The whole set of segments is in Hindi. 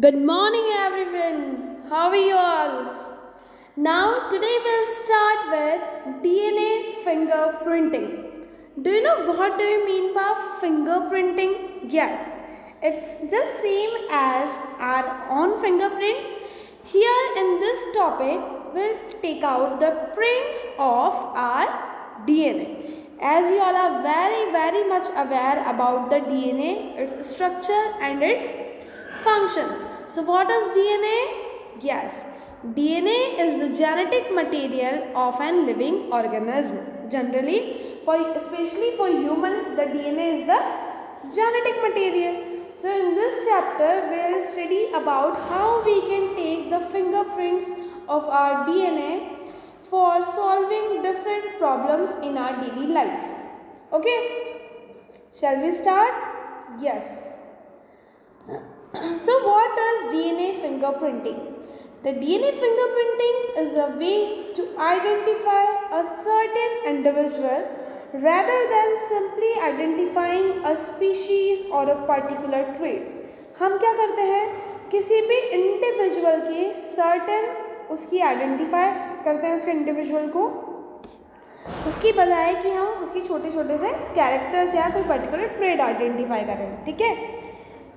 Good morning, everyone. How are you all? Now, today we'll start with DNA fingerprinting. Do you know what do you mean by fingerprinting? Yes, it's just same as our own fingerprints. Here in this topic, we'll take out the prints of our DNA. As you all are very much aware about the DNA, its structure and its functions. So what is DNA? Yes, DNA is the genetic material of an living organism. Generally, especially for humans, the DNA is the genetic material. So in this chapter, we will study about how we can take the fingerprints of our DNA for solving different problems in our daily life. Okay, shall we start? Yes. So what is DNA fingerprinting? The DNA fingerprinting is a way to identify a certain individual rather than simply identifying a species or a particular trait. हम क्या करते हैं, किसी भी इंडिविजुअल के सर्टेन उसकी आइडेंटिफाई करते हैं, उसके इंडिविजुअल को, उसकी बजाय कि हम उसकी छोटे छोटे से कैरेक्टर्स या कोई पर्टिकुलर ट्रेड आइडेंटिफाई करें. ठीक है,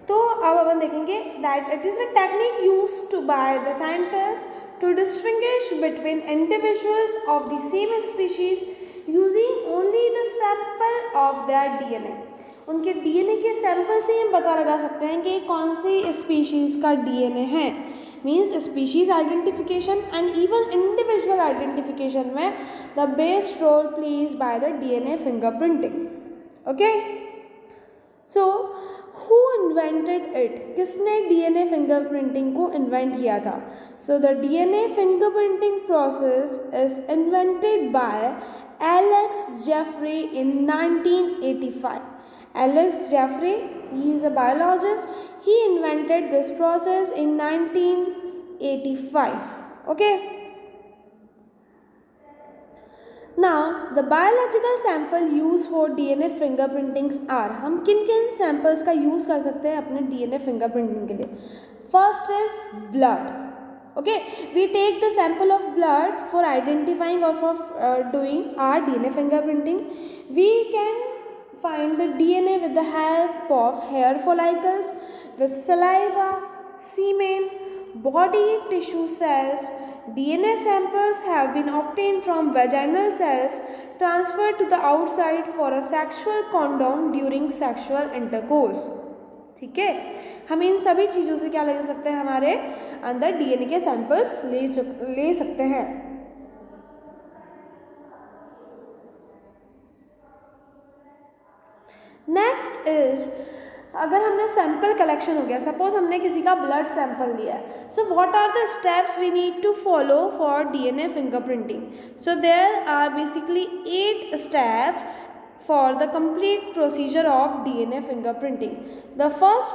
तो अब अपन देखेंगे that it is a technique used to by the scientist to distinguish between individuals of the same species using only the sample of their DNA. उनके डीएनए के सैंपल से हम पता लगा सकते हैं कि कौन सी स्पीशीज़ का डीएनए है. Means species identification and even individual identification में the best role plays by the DNA fingerprinting. Okay, so who invented it? किसने डीएनए फिंगरप्रिंटिंग को इन्वेंट किया था? So the DNA fingerprinting process is invented by Alex Jeffrey in 1985. Alex Jeffrey, he is a biologist. He invented this process in 1985. Okay. Now, the biological sample used for DNA fingerprintings are, हम किन किन samples का use कर सकते हैं अपने DNA fingerprinting के लिए? First is blood. Okay, we take the sample of blood for identifying or for doing our DNA fingerprinting. We can find the DNA with the help of hair follicles, with saliva, semen, body tissue cells. DNA samples have been obtained from vaginal cells transferred to the outside for a sexual condom during sexual intercourse. ठीक है, हम इन सभी चीज़ों से क्या ले सकते हैं, हमारे अंदर डीएनए के सैंपल्स ले सकते हैं. नेक्स्ट इज, अगर हमने सैंपल कलेक्शन हो गया, सपोज हमने किसी का ब्लड सैंपल लिया है, so what are the steps we need to follow for DNA fingerprinting? So there are basically 8 steps for the complete procedure of DNA fingerprinting. The first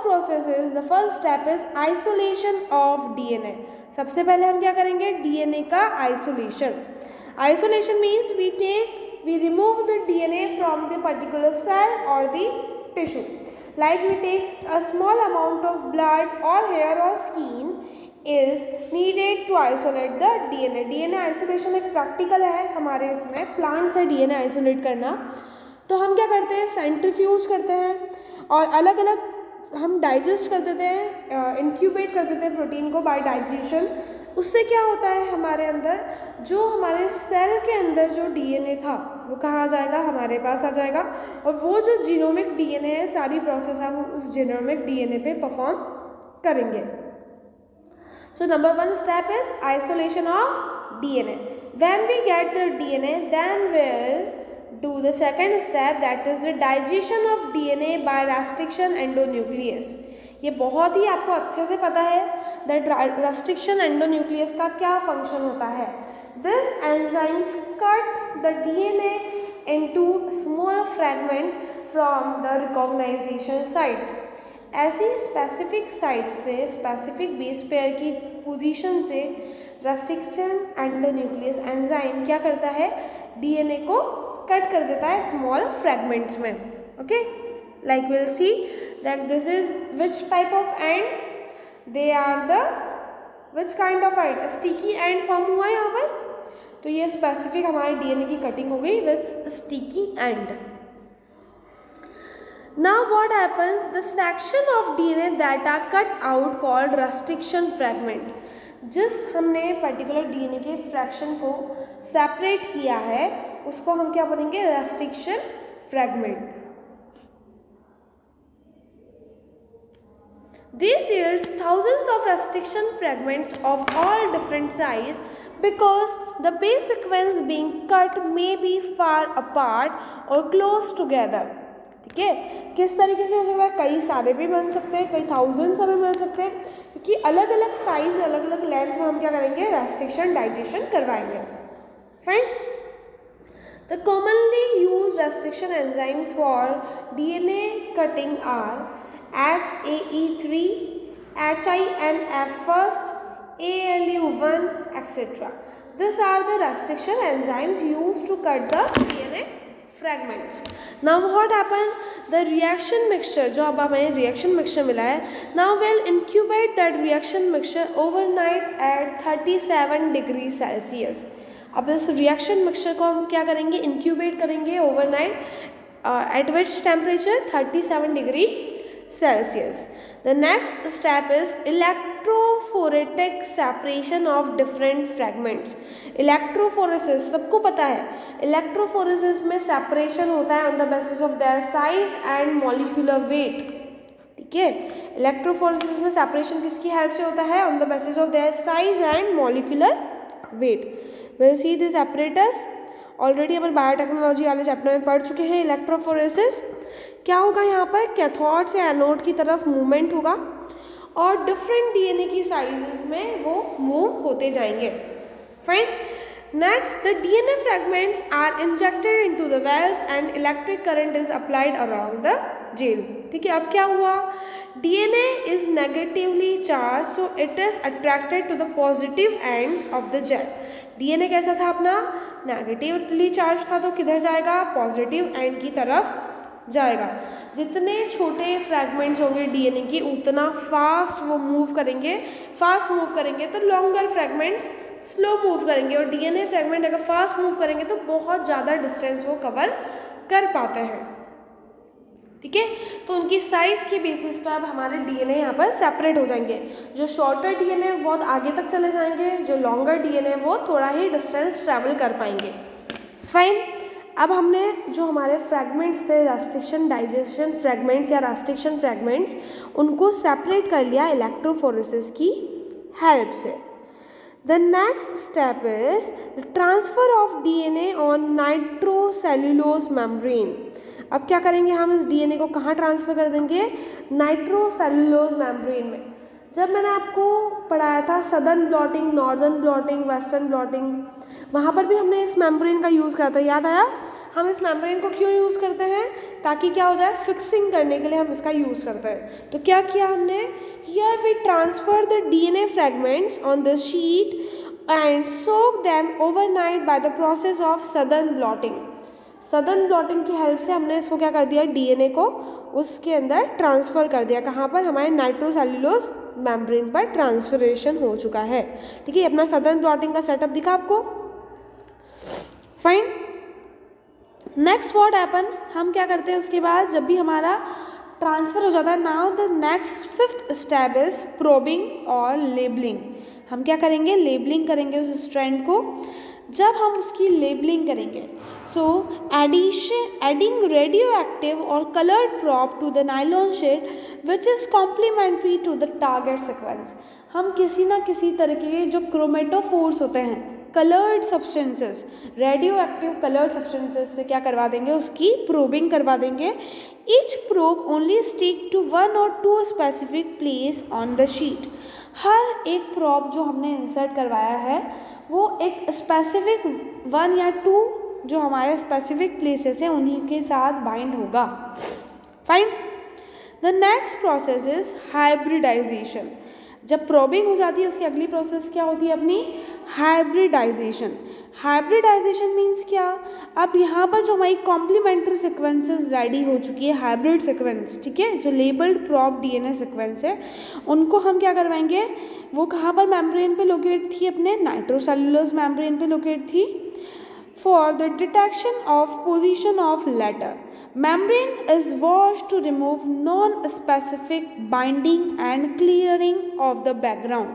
step is isolation of DNA. सबसे पहले हम क्या करेंगे, DNA का isolation. Isolation means we remove the DNA from the particular cell or the tissue. Like we take a small amount of blood or hair or skin is needed to isolate the DNA. DNA isolation एक practical है हमारे इसमें, प्लांट से DNA isolate करना. तो हम क्या करते हैं, सेंट्रीफ्यूज करते हैं और अलग अलग हम डाइजेस्ट कर देते हैं, इंक्यूबेट कर देते हैं प्रोटीन को बाय डाइजेशन. उससे क्या होता है, हमारे अंदर जो हमारे सेल के अंदर जो डीएनए था वो कहाँ आ जाएगा, हमारे पास आ जाएगा. और वो जो जीनोमिक डीएनए है, सारी प्रोसेस हम उस जीनोमिक डीएनए पे परफॉर्म करेंगे. So number 1 step is isolation of DNA. When we get the DNA, then we'll do the second step, that is the digestion of DNA by restriction endonuclease. ये बहुत ही आपको अच्छे से पता है that restriction endonuclease का क्या फंक्शन होता है. This enzymes cut the DNA into small fragments from the recognition sites. ऐसी स्पेसिफिक साइट से, स्पेसिफिक बेस पेयर की पोजीशन से रेस्ट्रिक्शन एंडोन्यूक्लियस एंजाइम क्या करता है, डीएनए को कट कर देता है स्मॉल फ्रेगमेंट्स में. Okay, like we'll see that this is which type of ants, they are the which kind of end, sticky end form हुआ यहाँ पर, तो ये स्पेसिफिक हमारे डीएनए की कटिंग हो गई with sticky and. Now what happens? The section of DNA that are cut out called restriction fragment. जिस हमने पर्टिकुलर डीएनए के फ्रैक्शन को सेपरेट किया है उसको हम क्या बोलेंगे? Restriction fragment. This yields thousands of restriction fragments of all different size because the base sequence being cut may be far apart or close together. ठीक है, किस तरीके से हो सकता है? कई सारे भी बन सकते हैं, कई थाउजेंड्स भी मिल सकते हैं, क्योंकि अलग अलग साइज अलग अलग लेंथ में हम क्या करेंगे? रेस्ट्रिक्शन डाइजेशन करवाएंगे. Fine. The commonly use restriction enzymes for DNA cutting are HAE3, HINF first, ALU1, etc. These are the restriction enzymes used to cut the DNA fragments. Now what happens? The reaction mixture, जो अब हमें reaction mixture मिला है, now we'll incubate that reaction mixture overnight at 37 degree Celsius. अब इस reaction mixture को हम क्या करेंगे? incubate करेंगे overnight at which temperature? 37 degree Celsius. The next step is electrophoretic separation of different fragments. Electrophoresis सबको पता है. Electrophoresis में separation होता है on the basis of their size and molecular weight. ठीक है, electrophoresis में separation किसकी हेल्प से होता है? On the basis of their size and molecular weight. We'll see this apparatus. Already upon biotechnology वाले चैप्टर में पढ़ चुके हैं. इलेक्ट्रोफोरेसिस क्या होगा? यहाँ पर कैथोड से एनोड की तरफ मूवमेंट होगा और डिफरेंट डीएनए की साइजेस में वो मूव होते जाएंगे. Fine. Next, the DNA fragments are injected into the wells and electric current is applied around the gel. ठीक है, अब क्या हुआ? DNA is negatively charge, so it is attracted to the positive ends of the gel. DNA कैसा था अपना? नेगेटिवली चार्ज था, तो किधर जाएगा? पॉजिटिव एंड की तरफ जाएगा. जितने छोटे फ्रैगमेंट्स होंगे डीएनए की उतना फास्ट वो मूव करेंगे. फास्ट मूव करेंगे तो लॉन्गर फ्रैगमेंट्स स्लो मूव करेंगे, और डीएनए फ्रैगमेंट अगर फास्ट मूव करेंगे तो बहुत ज़्यादा डिस्टेंस वो कवर कर पाते हैं. ठीक है, तो उनकी साइज़ की बेसिस पर अब हमारे डीएनए यहाँ पर सेपरेट हो जाएंगे. जो शॉर्टर डीएनए बहुत आगे तक चले जाएंगे, जो लॉन्गर डीएनए वो थोड़ा ही डिस्टेंस ट्रैवल कर पाएंगे. फाइन. अब हमने जो हमारे फ्रैगमेंट्स थे, रेस्ट्रिक्शन डाइजेशन फ्रैगमेंट्स या रेस्ट्रिक्शन फ्रैगमेंट्स, उनको सेपरेट कर लिया इलेक्ट्रोफोरेसिस की हेल्प से. The next step is the transfer of DNA on nitrocellulose membrane. अब क्या करेंगे? हम इस डीएनए को कहाँ ट्रांसफ़र कर देंगे? नाइट्रोसेल्युलोज मेम्ब्रेन में. जब मैंने आपको पढ़ाया था southern blotting, northern blotting, western blotting, वहाँ पर भी हमने इस मेम्ब्रेन का यूज़ करा था. याद आया? हम इस मेम्ब्रेन को क्यों यूज़ करते हैं? ताकि क्या हो जाए? फिक्सिंग करने के लिए हम इसका यूज़ करते हैं. तो क्या किया हमने? Here we transfer the DNA fragments on the sheet and soak them overnight by the process of Southern blotting. Southern blotting की हेल्प से हमने इसको क्या कर दिया? डीएनए को उसके अंदर ट्रांसफ़र कर दिया. कहाँ पर? हमारे नाइट्रोसेल्युलोज मेम्ब्रेन पर ट्रांसफरेशन हो चुका है. ठीक है, अपना सदर्न ब्लॉटिंग का सेटअप दिखा आपको. फाइन. Next what happen? हम क्या करते हैं उसके बाद? जब भी हमारा ट्रांसफ़र हो जाता है, now the next fifth step is probing और लेबलिंग. हम क्या करेंगे? लेबलिंग करेंगे उस स्ट्रैंड को. जब हम उसकी लेबलिंग करेंगे, सो एडिंग रेडियो एक्टिव और coloured probe to the nylon sheet which is complementary to the target sequence. हम किसी ना किसी तरह के जो क्रोमेटोफोर्स होते हैं, coloured substances, radioactive coloured substances से क्या करवा देंगे? उसकी प्रोबिंग करवा देंगे. Each probe only stick to 1 or 2 specific place on the sheet. हर एक प्रोब जो हमने इंसर्ट करवाया है वो एक स्पेसिफिक 1 या 2 जो हमारे स्पेसिफिक प्लेसेस हैं उन्हीं के साथ बाइंड होगा. Fine. The next process is hybridisation. जब प्रोबिंग हो जाती है उसकी अगली प्रोसेस क्या होती है? अपनी हाइब्रिडाइजेशन। हाइब्रिडाइजेशन मीन्स क्या, अब यहाँ पर जो हमारी कॉम्प्लीमेंट्री सीक्वेंसेस रेडी हो चुकी है, हाइब्रिड सीक्वेंस, ठीक है, जो लेबल्ड प्रॉप डीएनए सीक्वेंस है, उनको हम क्या करवाएंगे, वो कहाँ पर मेम्ब्रेन पे लोकेट थी, अपने नाइट्रोसेल्युलोज मेम्ब्रेन पे लोकेट थी। For the detection of position of later, membrane is washed to remove non-specific binding and clearing of the background।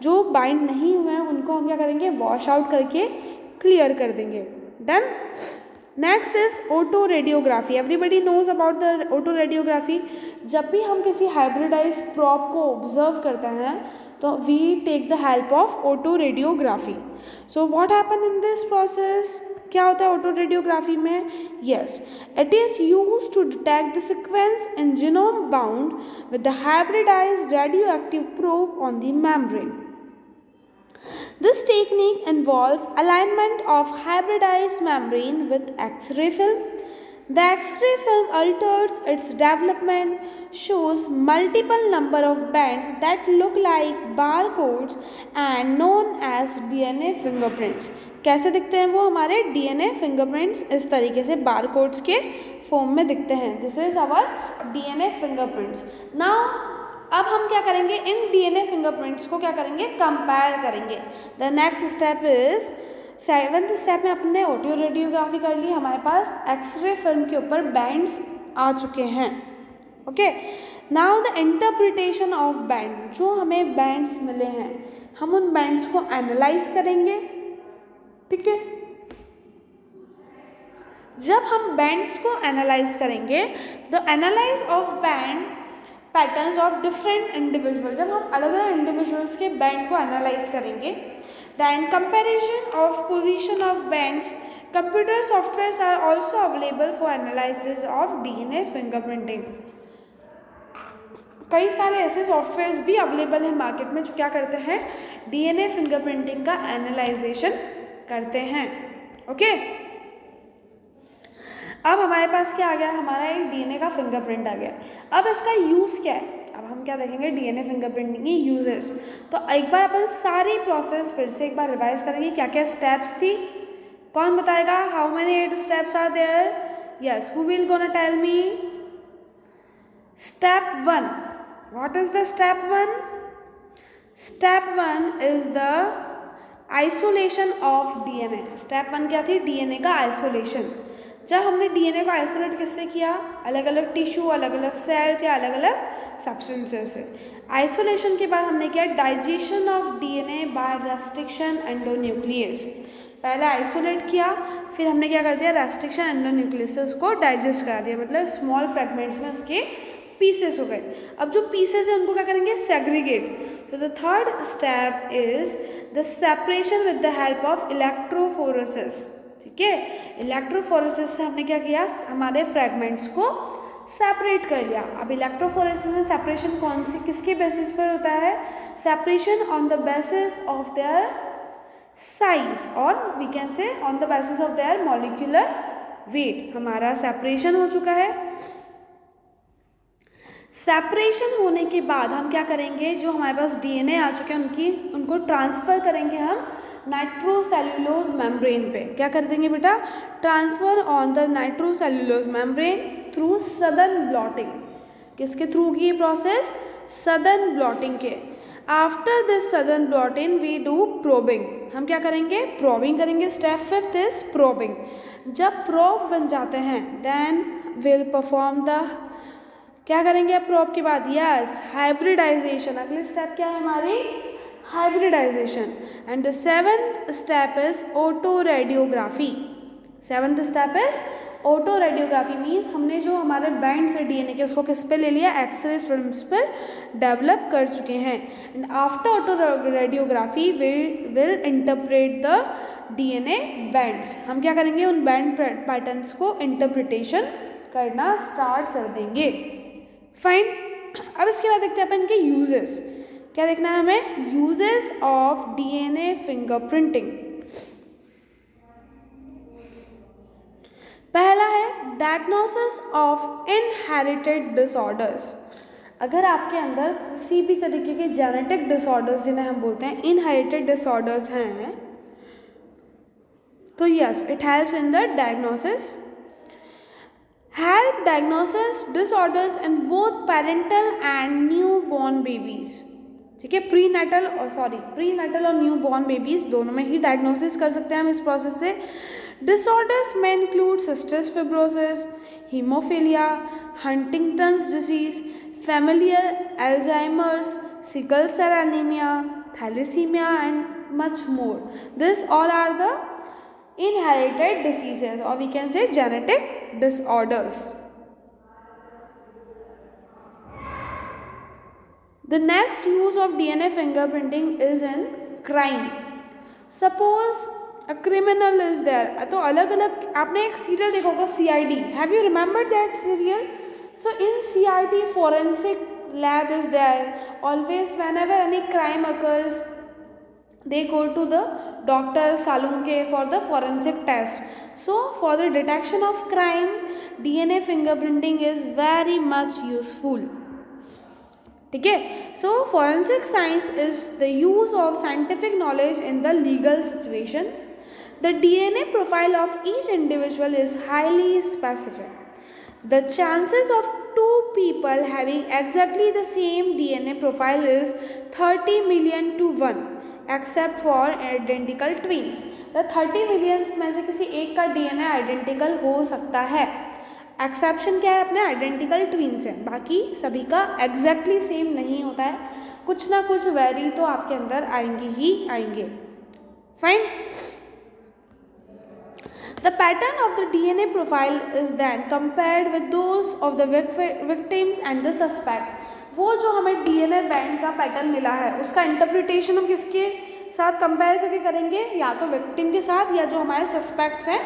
जो बाइंड नहीं हुए हैं उनको हम क्या करेंगे, वॉश आउट करके क्लियर कर देंगे। Then next is autoradiography. Everybody knows about the autoradiography. जब भी हम किसी हाइब्रिडाइज प्रॉप को ऑब्जर्व करते हैं तो we take the help of autoradiography. So what happen in this process, क्या होता है ऑटो रेडियोग्राफी में, yes, it is use to detect the sequence in genome bound with the hybridised radioactive probe on the membrane. This technique involves alignment of hybridized membrane with X-ray film. The X-ray film alters its development, shows multiple number of bands that look like barcodes and known as DNA fingerprints. कैसे दिखते हैं वो हमारे DNA fingerprints, इस तरीके से बारकोड्स के फॉर्म में दिखते हैं। This is our DNA fingerprints. Now अब हम क्या करेंगे, इन डीएनए फिंगरप्रिंट्स को क्या करेंगे, कंपेयर करेंगे। The next step is, seventh step में अपने ऑटो रेडियोग्राफी कर ली, हमारे पास एक्सरे फिल्म के ऊपर बैंड्स आ चुके हैं। Okay, now the interpretation of band, जो हमें बैंड्स मिले हैं हम उन बैंड्स को एनालाइज करेंगे। ठीक है, जब हम बैंड्स को एनालाइज करेंगे, the analyse of band patterns of different individual, जब हम अलग अलग इंडिविजुअल्स के बैंड को एनालाइज करेंगे, then comparison of position of bands, computer softwares are also available for analysis of DNA fingerprinting. कई सारे ऐसे सॉफ्टवेयर्स भी अवेलेबल हैं मार्केट में जो क्या करते हैं, डीएनए फिंगरप्रिंटिंग का एनालाइजेशन करते हैं। ओके, अब हमारे पास क्या आ गया, हमारा एक डीएनए का फिंगरप्रिंट आ गया। अब इसका यूज़ क्या है, अब हम क्या देखेंगे, डीएनए फिंगरप्रिंटिंग की यूजेस। तो एक बार अपन सारी प्रोसेस फिर से एक बार रिवाइज करेंगे, क्या क्या स्टेप्स थी, कौन बताएगा, how many 8 steps are there, yes, who will gonna tell me. Step 1, what is the step 1? Step 1 is the isolation of DNA. Step 1 क्या थी, डीएनए का आइसोलेशन। जब हमने डीएनए को आइसोलेट किससे किया, अलग अलग टिश्यू, अलग अलग सेल्स या अलग अलग सब्सटेंसेस से। आइसोलेशन के बाद हमने किया digestion of DNA by restriction endonuclease. पहले आइसोलेट किया, फिर हमने क्या कर दिया, रेस्ट्रिक्शन एंडोन्यूक्लियस को डाइजेस्ट करा दिया, मतलब स्मॉल फ्रेगमेंट्स में उसके पीसेस हो गए। अब जो पीसेस है उनको क्या करेंगे, सेग्रीगेट। तो the third step is the separation with the help of electrophoresis. ठीक है, इलेक्ट्रोफोरेसिस से हमने क्या किया, हमारे फ्रेगमेंट्स को सेपरेट कर लिया। अब इलेक्ट्रोफोरेसिस में सेपरेशन कौन सी, किसके बेसिस पर होता है, separation on the basis of their size, और we can say on the basis of their molecular weight. हमारा सेपरेशन हो चुका है। सेपरेशन होने के बाद हम क्या करेंगे, जो हमारे पास डीएनए आ चुके हैं उनको ट्रांसफ़र करेंगे हम नाइट्रोसेल्युलोज मेम्ब्रेन पे। क्या कर देंगे बेटा, transfer on the nitrocellulose membrane through southern blotting. किसके थ्रू की ये प्रोसेस, सदर्न ब्लॉटिंग के। After this southern blotting we do probing. हम क्या करेंगे, प्रोबिंग करेंगे। स्टेप 5 इज प्रोबिंग। जब प्रोब बन जाते हैं देन विल परफॉर्म द, क्या करेंगे अब प्रोब के बाद, यस, हाइब्रिडाइजेशन। अगली स्टेप क्या है हमारी, hybridisation. And the 7th step is autoradiography. 7th step is autoradiography means हमने जो हमारे बैंड से डीएनए के उसको किस पे ले लिया, एक्सरे फिल्म्स पर डेवलप कर चुके हैं। And after auto radiography will interpret the DNA bands. हम क्या करेंगे, उन बैंड पैटर्न्स को इंटरप्रिटेशन करना स्टार्ट कर देंगे। फाइन, अब इसके बाद देखते हैं अपन इनके यूजेस। क्या देखना है हमें, यूजेस ऑफ डीएनए फिंगरप्रिंटिंग। पहला है डायग्नोसिस ऑफ इनहेरिटेड डिसऑर्डर्स। अगर आपके अंदर किसी भी तरीके के जेनेटिक डिसऑर्डर्स, जिन्हें हम बोलते हैं इनहेरिटेड डिसऑर्डर्स हैं, तो yes, it helps in the diagnosis, help diagnosis disorders in both parental and newborn babies. ठीक है, प्रीनेटल और न्यूबॉर्न बेबीज दोनों में ही डायग्नोसिस कर सकते हैं हम इस प्रोसेस से. डिसऑर्डर्स में include cystic fibrosis, haemophilia, Huntington's disease, familial Alzheimer's, sickle cell anemia, thalassemia and much more. This all are the inherited diseases, or we can say genetic disorders. The next use of DNA fingerprinting is in crime. Suppose a criminal is there. तो अलग अलग आपने एक सीरियल देखा होगा CID. Have you remembered that serial? So in CID, forensic lab is there. Always whenever any crime occurs, they go to the doctor Salunke for the forensic test. So for the detection of crime, DNA fingerprinting is very much useful. ठीक है. So forensic science is the use of scientific knowledge in the legal situations. The DNA profile of each individual is highly specific. The chances of two people having exactly the same DNA profile is 30 million to 1, except for identical twins. The 30 millions में से किसी एक का DNA आइडेंटिकल हो सकता है. एक्सेप्शन क्या है? अपने आइडेंटिकल ट्विन्स हैं, बाकी सभी का एग्जैक्टली सेम नहीं होता है. कुछ ना कुछ वेरी तो आपके अंदर आएंगे ही आएंगे. Fine. The pattern of the DNA profile is then compared with those of the victims and the suspect. वो जो हमें DNA बैंड का पैटर्न मिला है उसका इंटरप्रिटेशन हम किसके साथ कंपेयर करके करेंगे? या तो विक्टिम के साथ या जो हमारे सस्पेक्ट्स हैं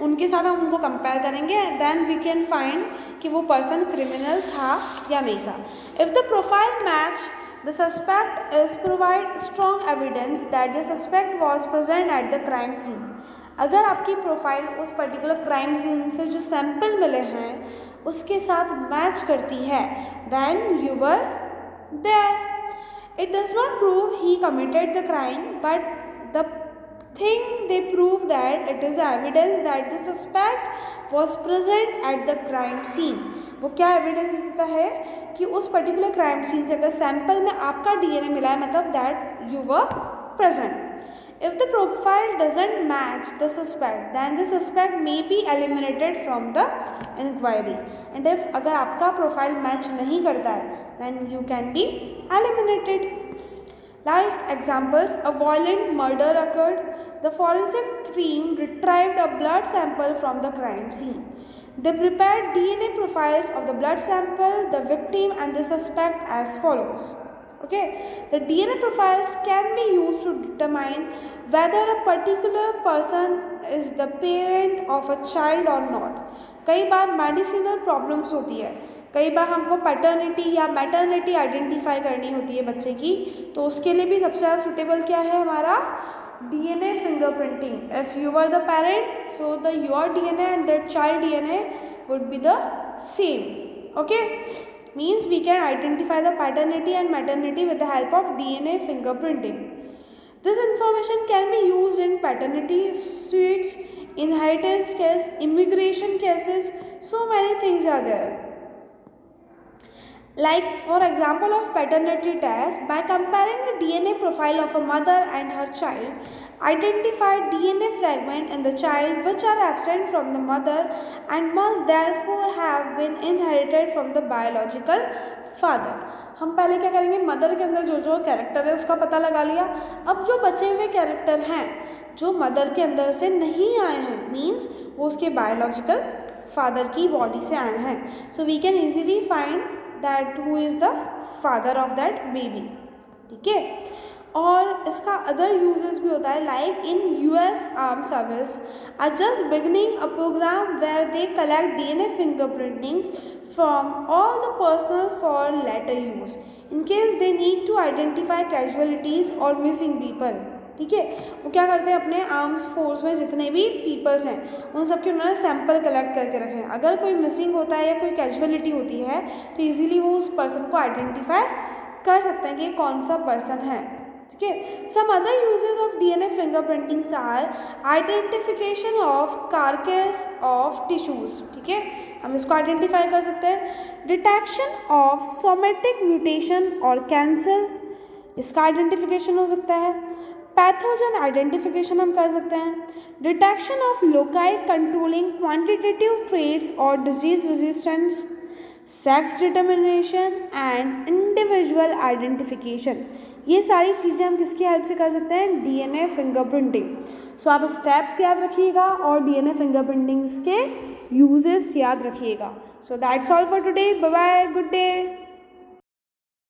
उनके साथ हम उनको कंपेयर करेंगे. देन वी कैन फाइंड कि वो पर्सन क्रिमिनल था या नहीं था. If the profile match, the suspect is provide strong evidence that the suspect was present at the crime scene. अगर आपकी प्रोफाइल उस पर्टिकुलर क्राइम सीन से जो सैंपल मिले हैं उसके साथ मैच करती है, then you were there. It does not prove he committed the crime, but the thing they prove that it is evidence that the suspect was present at the crime scene. वो क्या एविडेंस देता है कि उस पर्टिकुलर क्राइम सीन से अगर सैंपल में आपका DNA मिला है, मतलब that you were present. If the profile doesn't match the suspect, then the suspect may be eliminated from the inquiry. And if अगर आपका प्रोफाइल मैच नहीं करता है, then you can be eliminated. Like examples, a violent murder occurred. The forensic team retrieved a blood sample from the crime scene. They prepared DNA profiles of the blood sample, the victim and the suspect as follows. Okay, the DNA profiles can be used to determine whether a particular person is the parent of a child or not. कई बार मेडिसिनल प्रॉब्लम्स होती है, कई बार हमको पैटर्निटी या मैटर्निटी आइडेंटिफाई करनी होती है बच्चे की, तो उसके लिए भी सबसे ज़्यादा सुटेबल क्या है हमारा DNA fingerprinting. If you were the parent, so the your DNA and that child DNA would be the same. Okay, means we can identify the paternity and maternity with the help of DNA fingerprinting. This information can be used in paternity suits, inheritance case, immigration cases. So many things are there. Like for example of paternity test, by comparing the DNA profile of a mother and her child, identify DNA fragment in the child which are absent from the mother and must therefore have been inherited from the biological father. हम पहले क्या करेंगे, मदर के अंदर जो जो कैरेक्टर है उसका पता लगा लिया. अब जो बचे हुए कैरेक्टर हैं जो मदर के अंदर से नहीं आए हैं, मीन्स वो उसके बायोलॉजिकल फादर की बॉडी से आए हैं. So we can easily find that who is the father of that baby. ठीक है. और इसका अदर यूजेस भी होता है. Like in US arm service are just beginning a programme where they collect DNA fingerprinting from all the personnel for later use in case they need to identify casualties और मिसिंग पीपल. ठीक है. वो क्या करते हैं, अपने आर्म्स फोर्स में जितने भी पीपल्स हैं उन सब के उन्होंने सैंपल कलेक्ट करके रखे हैं. अगर कोई मिसिंग होता है या कोई कैजुअलिटी होती है तो ईजिली वो उस पर्सन को आइडेंटिफाई कर सकते हैं कि कौन सा पर्सन है. ठीक है। Some other uses of DNA fingerprintings are identification of carcass of tissues, ठीक है, हम इसको आइडेंटिफाई कर सकते हैं। डिटेक्शन ऑफ सोमेटिक म्यूटेशन और कैंसर, इसका आइडेंटिफिकेशन हो सकता है। पैथोजन आइडेंटिफिकेशन हम कर सकते हैं। Detection of loci controlling quantitative traits और disease resistance, sex determination and individual identification, ये सारी चीज़ें हम किसकी हेल्प से कर सकते हैं, डीएनए फिंगरप्रिंटिंग। सो आप स्टेप्स याद रखिएगा और डीएनए फिंगरप्रिंटिंग्स के यूजेस याद रखिएगा। So that's all for today, bye bye, good day.